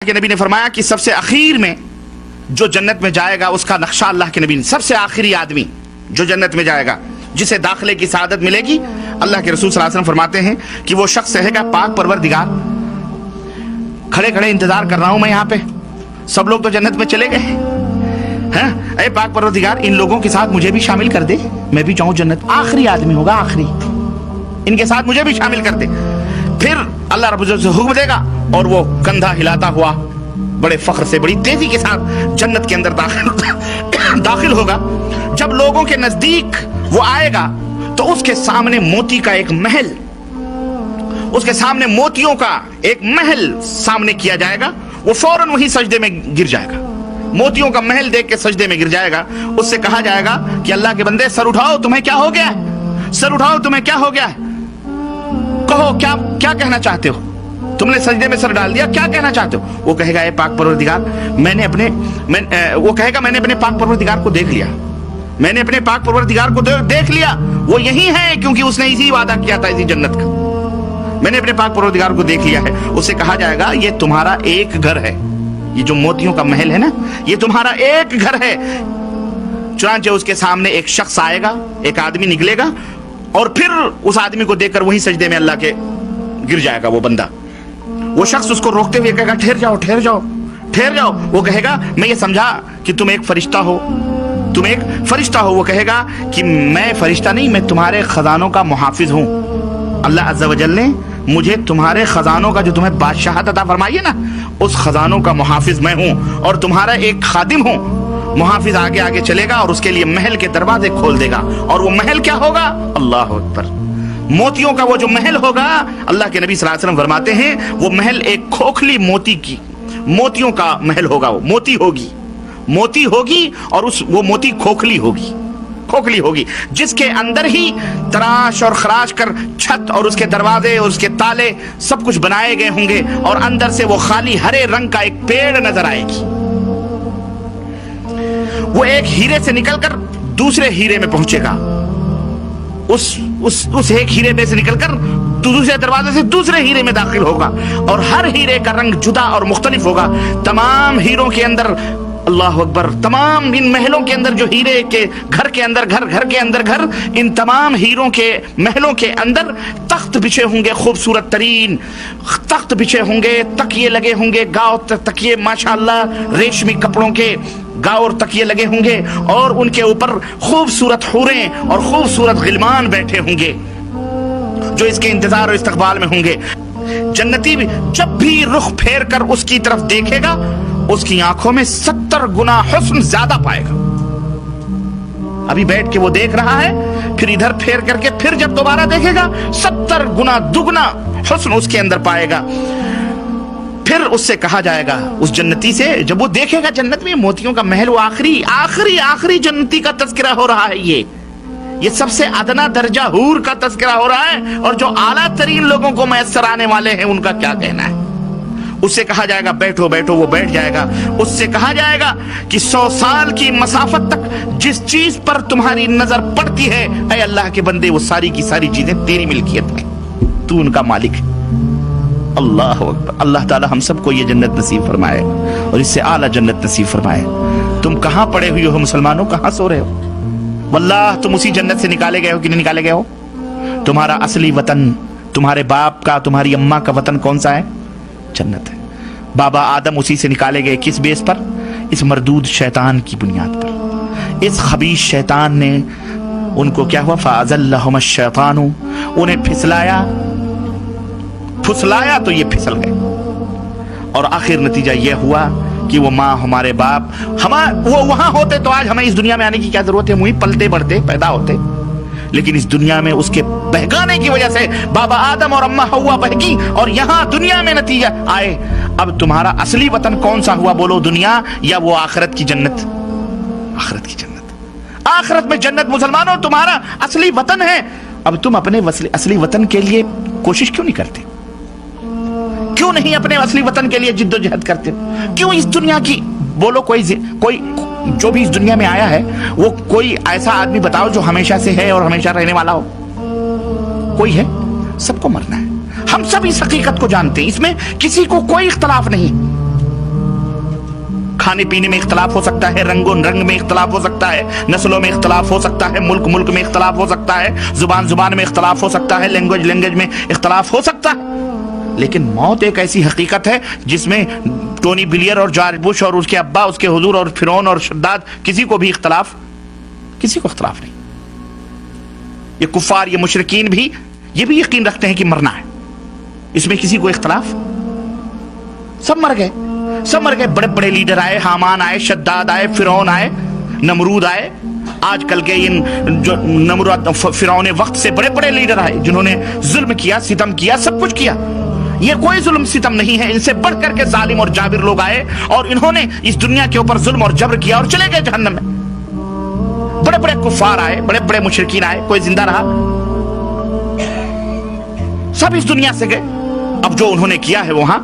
کے نبی نے فرمایا کہ سب سے آخر میں جو جنت میں جائے گا اس کا نقشہ اللہ کے نبی نے، سب سے آخری آدمی جو جنت میں جائے گا جسے داخلے کی سعادت ملے گی، اللہ کے رسول صلی اللہ علیہ وسلم فرماتے ہیں کہ وہ شخص کہے گا پاک پروردگار کھڑے کھڑے انتظار کر رہا ہوں میں یہاں پہ، سب لوگ تو جنت میں چلے گئے ہیں، اے پاک پروردگار ان لوگوں کے ساتھ مجھے بھی شامل کر دے، میں بھی جاؤں جنت، آخری آدمی ہوگا آخری، ان کے ساتھ مجھے بھی شامل کر دے۔ پھر اللہ رب العزت سے حکم دے گا اور وہ کندھا ہلاتا ہوا بڑے فخر سے بڑی تیزی کے ساتھ جنت کے اندر داخل ہوگا۔ جب لوگوں کے نزدیک وہ آئے گا تو اس کے سامنے موتی کا ایک محل، اس کے سامنے موتیوں کا ایک محل سامنے کیا جائے گا، وہ فوراً وہی سجدے میں گر جائے گا، موتیوں کا محل دیکھ کے سجدے میں گر جائے گا۔ اس سے کہا جائے گا کہ اللہ کے بندے سر اٹھاؤ، تمہیں کیا ہو گیا ہے؟ سر اٹھاؤ، تمہیں کیا ہو گیا ہے؟ کہو کیا کہنا چاہتے ہو؟ تم نے سجدے میں سر ڈال دیا، کیا کہنا چاہتے ہو؟ وہ کہے گا اے پاک پروردگار میں نے اپنے پاک پروردگار کو دیکھ لیا، میں نے اپنے پاک پروردگار کو دیکھ لیا، وہ یہی ہے کیونکہ اس نے اسی وعدہ کیا تھا اسی جنت کا، میں نے اپنے پاک پروردگار کو دیکھ لیا ہے۔ اس سے کہا جائے گا یہ تمہارا ایک گھر ہے، یہ جو موتیوں کا محل ہے نا یہ تمہارا ایک گھر ہے۔ چنانچہ اس کے سامنے ایک شخص آئے گا، ایک آدمی نکلے گا اور پھر اس آدمی کو دیکھ کر وہی سجدے میں اللہ کے گر جائے گا وہ بندہ۔ وہ شخص اس کو روکتے ہوئے کہے گا ٹھہر جاؤ ٹھہر جاؤ ٹھہر جاؤ۔ وہ کہے گا میں یہ سمجھا کہ تم ایک فرشتہ ہو، تم ایک فرشتہ ہو۔ وہ کہے گا کہ میں فرشتہ نہیں، میں تمہارے خزانوں کا محافظ ہوں، اللہ عز و جل نے مجھے تمہارے خزانوں کا جو تمہیں بادشاہت عطا فرمائی ہے نا اس خزانوں کا محافظ میں ہوں اور تمہارا ایک خادم ہوں۔ محافظ آگے آگے چلے گا اور اس کے لیے محل کے دروازے کھول دے گا، اور وہ محل کیا ہوگا؟ اللہ اکبر، موتیوں کا وہ جو محل ہوگا، اللہ کے نبی صلی اللہ علیہ وسلم فرماتے ہیں وہ محل ایک کھوکھلی موتیوں کا محل ہوگا، وہ موتی ہوگی اور وہ موتی کھوکھلی ہوگی جس کے اندر ہی تراش اور خراش کر چھت اور اس کے دروازے اور اس کے تالے سب کچھ بنائے گئے ہوں گے، اور اندر سے وہ خالی ہرے رنگ کا ایک پیڑ نظر آئے گی۔ وہ ایک ہیرے سے نکل کر دوسرے ہیرے میں پہنچے گا، اس ایک ہیرے میں سے نکل کر دوسرے دروازے سے دوسرے ہیرے میں داخل ہوگا، اور ہر ہیرے کا رنگ جدا اور مختلف ہوگا۔ تمام ہیروں کے اندر اللہ اکبر، تمام ان محلوں کے اندر جو ہیرے کے گھر کے اندر گھر، ان تمام ہیروں کے محلوں کے اندر تخت بچھے ہوں گے، خوبصورت ترین تخت بچھے ہوں گے، تکیے لگے ہوں گے، گاؤ تکیے ماشاءاللہ ریشمی کپڑوں کے گاؤ اور تکیے لگے ہوں گے، اور ان کے اوپر خوبصورت حوریں اور خوبصورت غلمان بیٹھے ہوں گے جو اس کے انتظار اور استقبال میں ہوں گے۔ جنتی جب بھی رخ پھیر کر اس کی طرف دیکھے گا اس کی آنکھوں میں 70 گنا حسن زیادہ پائے گا۔ ابھی بیٹھ کے وہ دیکھ رہا ہے، پھر ادھر پھیر کر کے پھر جب دوبارہ دیکھے گا 70 گنا دگنا حسن اس کے اندر پائے گا۔ پھر اس سے کہا جائے گا اس جنتی سے، جب وہ دیکھے گا جنت میں موتیوں کا محل، وہ آخری جنتی کا تذکرہ ہو رہا ہے، یہ سب سے ادنا درجہ حور کا تذکرہ ہو رہا ہے، اور جو اعلیٰ ترین لوگوں کو میسر آنے والے ہیں ان کا کیا کہنا ہے۔ اس سے کہا جائے گا بیٹھو، وہ بیٹھ جائے گا۔ اس سے کہا جائے گا کہ 100 سال کی مسافت تک جس چیز پر تمہاری نظر پڑتی ہے اے اللہ کے بندے وہ ساری کی ساری چیزیں تیری ملکیت ہیں، تو ان کا مالک ہے۔ اللہ اکبر، اللہ تعالی ہم سب کو یہ جنت نصیب فرمائے اور اس سے اعلیٰ جنت نصیب فرمائے۔ تم کہاں پڑے ہوئے ہو مسلمانوں، کہاں سو رہے ہو؟ واللہ تم اسی جنت سے نکالے گئے ہو کہ نہیں نکالے گئے ہو؟ تمہارا اصلی وطن، تمہارے باپ کا، تمہاری اماں کا وطن کون سا ہے؟ جنت ہے۔ بابا آدم اسی سے نکالے گئے، کس بیس پر؟ اس مردود شیطان کی بنیاد پر۔ اس خبیث شیطان نے ان کو کیا ہوا؟ فَأَزَلَّهُمَ الشَّيْطَانُ، انہیں پھسلایا تو یہ پھسل گئے، اور آخر نتیجہ یہ ہوا کہ وہ ماں، ہمارے باپ، وہ وہاں ہوتے تو آج ہمیں اس دنیا میں آنے کی کیا ضرورت ہے؟ وہیں پلتے بڑھتے پیدا ہوتے، لیکن اس دنیا میں اس کے بہکانے کی وجہ سے بابا آدم اور اماں حوا بہکی، اور یہاں دنیا میں نتیجہ آئے۔ اب تمہارا اصلی وطن کون سا ہوا بولو؟ دنیا یا وہ آخرت کی جنت؟ آخرت کی جنت، آخرت میں جنت مسلمانوں تمہارا اصلی وطن ہے۔ اب تم اپنے اصلی وطن کے لیے کوشش کیوں نہیں کرتے؟ کیوں نہیں اپنے اصلی وطن کے لیے جد و جہد کرتے؟ کیوں اس دنیا کی بولو، کوئی جو بھی اس دنیا میں آیا ہے وہ کوئی ایسا آدمی بتاؤ جو ہمیشہ سے ہے اور ہمیشہ رہنے والا ہو؟ کوئی ہے؟ سب کو مرنا ہے، ہم سب اس حقیقت کو جانتے ہیں، اس میں کسی کو کوئی اختلاف نہیں، کھانے پینے میں اختلاف ہو سکتا ہے, رنگ میں اختلاف ہو سکتا ہے, نسلوں میں اختلاف ہو سکتا ہے, ملک میں اختلاف ہو سکتا ہے, زبان میں اختلاف ہو سکتا ہے, لینگویج میں اختلاف ہو سکتا ہے, لیکن موت ایک ایسی حقیقت ہے جس میں ٹونی بلیئر اور جارج بش اور اس کے ابا, اس کے حضور اور فرعون اور شداد, کسی کو اختلاف نہیں. یہ کفار, یہ مشرکین بھی یہ بھی یقین رکھتے ہیں کہ مرنا ہے, اس میں کسی کو اختلاف. سب مر گئے. بڑے بڑے لیڈر آئے, حامان آئے, شداد آئے, فرعون آئے, نمرود آئے. آج کل کے جو نمرود فرعون وقت سے بڑے بڑے لیڈر آئے جنہوں نے ظلم کیا, ستم کیا, سب کچھ کیا. یہ کوئی ظلم ستم نہیں ہے, ان سے بڑھ کر کے ظالم اور جابر لوگ آئے اور انہوں نے اس دنیا کے اوپر ظلم اور جبر کیا اور چلے گئے جہنم میں. بڑے بڑے کفار آئے, بڑے بڑے مشرکین آئے, کوئی زندہ رہا؟ سب اس دنیا سے گئے. اب جو انہوں نے کیا ہے وہاں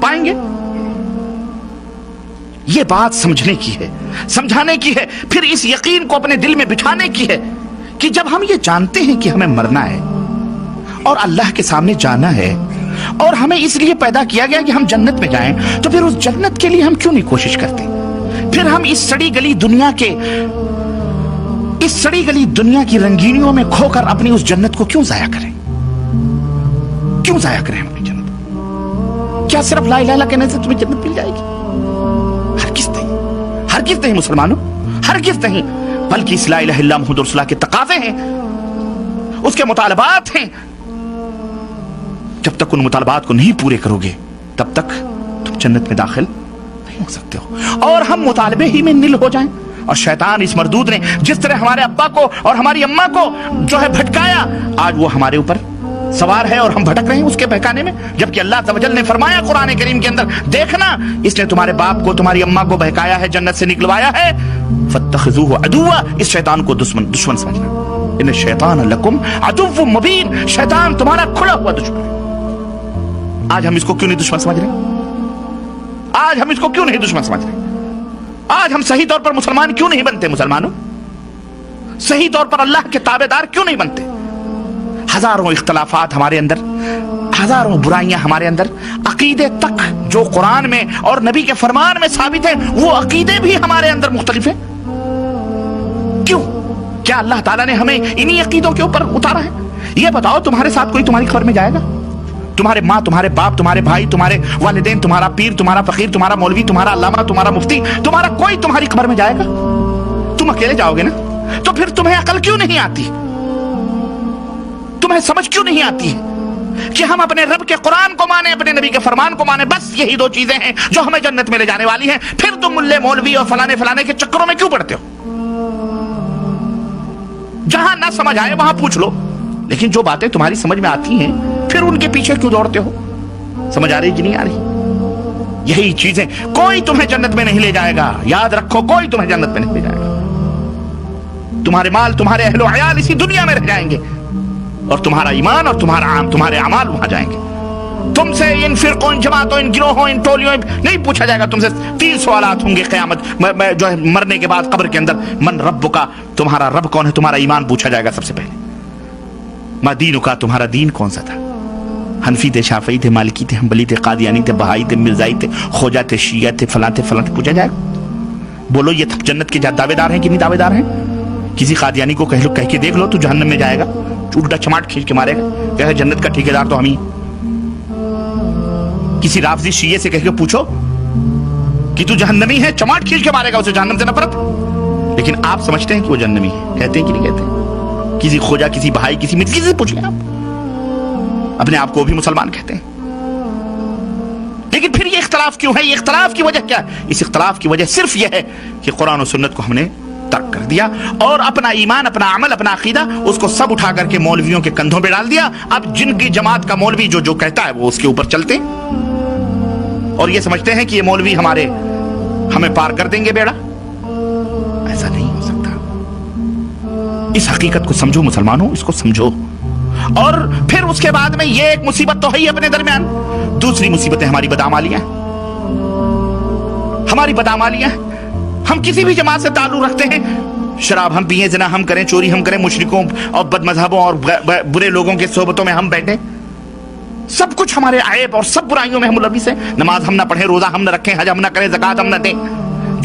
پائیں گے. یہ بات سمجھنے کی ہے, سمجھانے کی ہے, پھر اس یقین کو اپنے دل میں بٹھانے کی ہے کہ جب ہم یہ جانتے ہیں کہ ہمیں مرنا ہے اور اللہ کے سامنے جانا ہے اور ہمیں اس لیے پیدا کیا گیا کہ ہم جنت میں جائیں, تو پھر اس جنت کے لیے ہم کیوں نہیں کوشش کرتے؟ پھر ہم اس سڑی گلی دنیا کی رنگینیوں میں کھو کر اپنی اس جنت کو کیوں ضائع کریں ہم اپنی جنت؟ کیا صرف لا الہ الا اللہ کہنے سے تمہیں جنت مل جائے گی؟ ہرگز نہیں مسلمانوں, ہرگز نہیں. بلکہ اس لا الہ الا اللہ محمد رسول اللہ کے تقاضے ہیں, اس کے مطالبات ہیں. جب تک ان مطالبات کو نہیں پورے کرو گے تب تک تم جنت میں داخل نہیں ہو سکتے ہو. اور ہم مطالبے ہی میں نل ہو جائیں. اور شیطان اس مردود نے جس طرح ہمارے ابا کو اور ہماری اماں کو جو ہے بھٹکایا, آج وہ ہمارے اوپر سوار ہے اور ہم بھٹک رہے ہیں اس کے بہکانے میں. جبکہ اللہ عز و جل نے فرمایا قرآن کریم کے اندر, دیکھنا اس نے تمہارے باپ کو, تمہاری اماں کو بہکایا ہے, جنت سے نکلوایا ہے. فاتخذوہ عدوا, اس شیطان کو دشمن سمجھنا. ان الشیطان لکم عدو مبین, شیطان تمہارا کھلا ہوا دشمن ہے. آج ہم اس کو کیوں نہیں دشمن سمجھ رہے؟ آج ہم صحیح طور پر مسلمان کیوں نہیں بنتے؟ مسلمانوں, صحیح طور پر اللہ کے تابعدار کیوں نہیں بنتے؟ ہزاروں اختلافات ہمارے اندر, ہزاروں برائیاں ہمارے اندر. عقیدے تک جو قرآن میں اور نبی کے فرمان میں ثابت ہیں وہ عقیدے بھی ہمارے اندر مختلف ہیں. کیوں؟ کیا اللہ تعالیٰ نے ہمیں انہی عقیدوں کے اوپر اتارا ہے؟ یہ بتاؤ, تمہارے ساتھ کوئی تمہاری خبر میں جائے گا؟ تمہارے ماں, تمہارے باپ, تمہارے بھائی, تمہارے والدین, تمہارا پیر, تمہارا فقیر, تمہارا مولوی, تمہارا علامہ, تمہارا مفتی, تمہارا کوئی تمہاری خبر میں جائے گا؟ تم اکیلے جاؤ گے نا. تو پھر تمہیں عقل کیوں نہیں آتی؟ تمہیں سمجھ کیوں نہیں آتی ہے کہ ہم اپنے رب کے قرآن کو مانیں, اپنے نبی کے فرمان کو مانیں؟ بس یہی دو چیزیں ہیں جو ہمیں جنت میں لے جانے والی ہیں. پھر تم ملے مولوی اور فلانے کے چکروں میں کیوں پڑتے ہو؟ جہاں نہ سمجھ آئے وہاں پوچھ لو, لیکن جو باتیں تمہاری سمجھ میں آتی ہیں پھر ان کے پیچھے کیوں دوڑتے ہو؟ سمجھ آ رہی کہ نہیں آ رہی؟ یہی چیزیں, کوئی تمہیں جنت میں نہیں لے جائے گا. یاد رکھو, کوئی تمہیں جنت میں نہیں لے جائے گا. تمہارے مال, تمہارے اہل و عیال اسی دنیا میں رہ جائیں گے, اور تمہارا ایمان اور تمہارے اعمال وہاں جائیں گے. تم سے ان فرقوں, ان جماعتوں, ان گروہوں, ان ٹولیوں نہیں پوچھا جائے گا. تم سے 3 سوالات ہوں گے قیامت جو ہے مرنے کے بعد قبر کے اندر. من رب کا, تمہارا رب کون ہے, تمہارا ایمان پوچھا جائے گا سب سے پہلے. ما دین کا, تمہارا دین کون سا تھا. حنفی تھے, شافعی تھے, مالکی تھے, حنبلی تھے, قادیانی تھے, بہائی تھے, مرزائی تھے, خواجہ تھے, شیعہ تھے, فلاں تھے, پوچھا جائے گا. بولو یہ جنت کے دعوے دار ہیں کہ نہیں دعوے دار ہیں؟ کسی قادیانی کو کہہ کے دیکھ لو تو جہنم میں جائے گا, الٹا چماٹ کھینچ کے مارے گا, کہ جنت کا ٹھیکیدار تو ہم ہی. کسی رافضی شیعہ سے کہہ کے پوچھو کہ تو جہنمی ہے, چماٹ کھینچ کے مارے گا, اسے جہنم سے نفرت. لیکن آپ سمجھتے ہیں کہ وہ جہنمی ہے, کہتے ہیں کہ نہیں کہتے؟ کسی خواجہ, کسی بہائی, کسی مرزائی سے پوچھ لیں, آپ اپنے آپ کو بھی مسلمان کہتے ہیں. لیکن پھر یہ اختلاف کیوں ہے؟ یہ اختلاف کی وجہ کیا ہے؟ اس اختلاف کی وجہ صرف یہ ہے کہ قرآن و سنت کو ہم نے ترک کر دیا اور اپنا ایمان, اپنا عمل, اپنا عقیدہ اس کو سب اٹھا کر کے مولویوں کے کندھوں پہ ڈال دیا. اب جن کی جماعت کا مولوی جو کہتا ہے وہ اس کے اوپر چلتے اور یہ سمجھتے ہیں کہ یہ مولوی ہمیں پار کر دیں گے بیڑا. ایسا نہیں ہو سکتا. اس حقیقت کو سمجھو مسلمانوں, اس کو سمجھو. اور پھر اس کے بعد میں یہ ایک مصیبت تو ہے ہی اپنے درمیان, دوسری مصیبتیں ہماری بدعمالیاں. ہم کسی بھی جماعت سے تعلق رکھتے ہیں, شراب ہم پیئیں, زنا ہم کریں, چوری ہم کریں, مشرکوں اور بد مذہبوں اور برے لوگوں کے صحبتوں میں ہم بیٹھیں, سب کچھ ہمارے عیب اور سب برائیوں میں ہم ملوث ہیں. نماز ہم نہ پڑھیں, روزہ ہم نہ رکھیں, حج ہم نہ کریں, زکات ہم نہ دیں,